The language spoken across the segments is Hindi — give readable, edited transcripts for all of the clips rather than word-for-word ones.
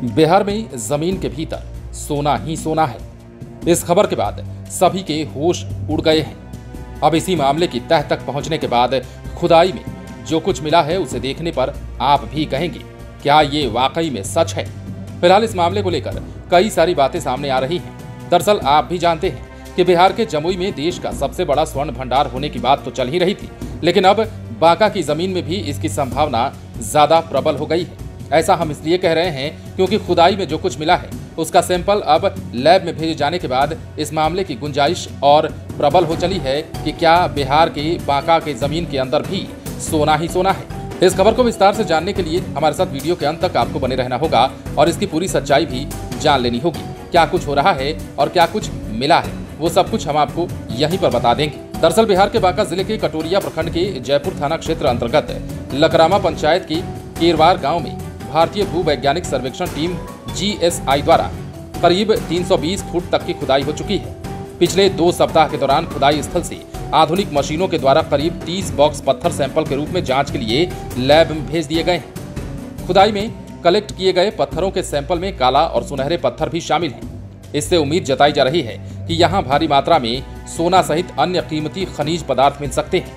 बिहार में जमीन के भीतर सोना ही सोना है। इस खबर के बाद सभी के होश उड़ गए हैं। अब इसी मामले की तह तक पहुंचने के बाद खुदाई में जो कुछ मिला है उसे देखने पर आप भी कहेंगे क्या ये वाकई में सच है। फिलहाल इस मामले को लेकर कई सारी बातें सामने आ रही हैं। दरअसल आप भी जानते हैं कि बिहार के जमुई में देश का सबसे बड़ा स्वर्ण भंडार होने की बात तो चल ही रही थी, लेकिन अब बांका की जमीन में भी इसकी संभावना ज्यादा प्रबल हो गई है। ऐसा हम इसलिए कह रहे हैं क्योंकि खुदाई में जो कुछ मिला है उसका सैंपल अब लैब में भेजे जाने के बाद इस मामले की गुंजाइश और प्रबल हो चली है कि क्या बिहार के बांका के जमीन के अंदर भी सोना ही सोना है। इस खबर को विस्तार से जानने के लिए हमारे साथ वीडियो के अंत तक आपको बने रहना होगा और इसकी पूरी सच्चाई भी जान लेनी होगी। क्या कुछ हो रहा है और क्या कुछ मिला है वो सब कुछ हम आपको यहीं पर बता देंगे। दरअसल बिहार के बांका जिले के कटोरिया प्रखंड के जयपुर थाना क्षेत्र अंतर्गत लकरामा पंचायत के केरवार गांव में भारतीय भूवैज्ञानिक सर्वेक्षण टीम GSI द्वारा करीब 320 फुट तक की खुदाई हो चुकी है। पिछले 2 सप्ताह के दौरान खुदाई स्थल से आधुनिक मशीनों के द्वारा करीब 30 बॉक्स पत्थर सैंपल के रूप में जांच के लिए लैब में भेज दिए गए हैं। खुदाई में कलेक्ट किए गए पत्थरों के सैंपल में काला और सुनहरे पत्थर भी शामिल हैं। इससे उम्मीद जताई जा रही है कि यहाँ भारी मात्रा में सोना सहित अन्य कीमती खनिज पदार्थ मिल सकते हैं।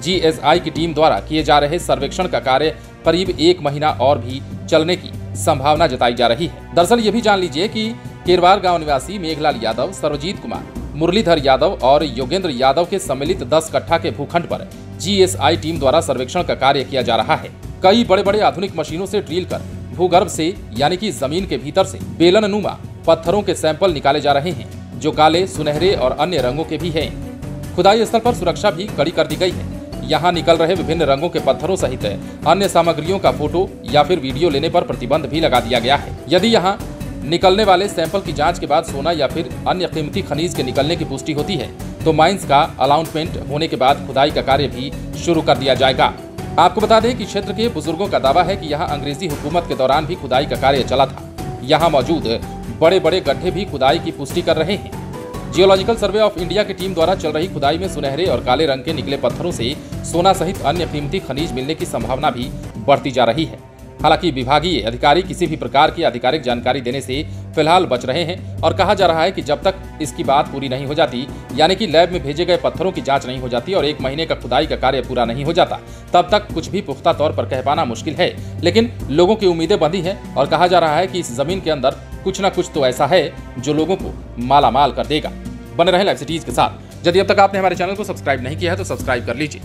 GSI की टीम द्वारा किए जा रहे सर्वेक्षण का कार्य करीब 1 महीना और भी चलने की संभावना जताई जा रही है। दरअसल ये भी जान लीजिए कि केरवार गांव निवासी मेघलाल यादव, सर्वजीत कुमार, मुरलीधर यादव और योगेंद्र यादव के सम्मिलित 10 कट्ठा के भूखंड पर GSI टीम द्वारा सर्वेक्षण का कार्य किया जा रहा है। कई बड़े बड़े आधुनिक मशीनों से ड्रिल कर भूगर्भ से यानी कि जमीन के भीतर से बेलननुमा पत्थरों के सैंपल निकाले जा रहे हैं जो काले, सुनहरे और अन्य रंगों के भी हैं। खुदाई स्थल पर सुरक्षा भी कड़ी कर दी गई है। यहाँ निकल रहे विभिन्न रंगों के पत्थरों सहित अन्य सामग्रियों का फोटो या फिर वीडियो लेने पर प्रतिबंध भी लगा दिया गया है। यदि यहाँ निकलने वाले सैंपल की जांच के बाद सोना या फिर अन्य कीमती खनिज के निकलने की पुष्टि होती है तो माइंस का अलाउंसमेंट होने के बाद खुदाई का कार्य भी शुरू कर दिया जाएगा। आपको बता दें कि क्षेत्र के बुजुर्गों का दावा है कि यहाँ अंग्रेजी हुकूमत के दौरान भी खुदाई का कार्य चला था। यहाँ मौजूद बड़े बड़े गड्ढे भी खुदाई की पुष्टि कर रहे हैं। जियोलॉजिकल सर्वे ऑफ इंडिया की टीम द्वारा चल रही खुदाई में सुनहरे और काले रंग के निकले पत्थरों से सोना सहित अन्य कीमती खनिज मिलने की संभावना भी बढ़ती जा रही है। हालांकि विभागीय अधिकारी किसी भी प्रकार की आधिकारिक जानकारी देने से फिलहाल बच रहे हैं और कहा जा रहा है कि जब तक इसकी बात पूरी नहीं हो जाती यानी कि लैब में भेजे गए पत्थरों की जांच नहीं हो जाती और 1 महीने का खुदाई का कार्य पूरा नहीं हो जाता तब तक कुछ भी पुख्ता तौर पर कह पाना मुश्किल है। लेकिन लोगों की उम्मीदें बंधी हैं और कहा जा रहा है कि इस जमीन के अंदर कुछ न कुछ तो ऐसा है जो लोगों को माला माल कर देगा। बने रहें लाइव सिटीज के साथ। यदि अब तक आपने हमारे चैनल को सब्सक्राइब नहीं किया है तो सब्सक्राइब कर लीजिए।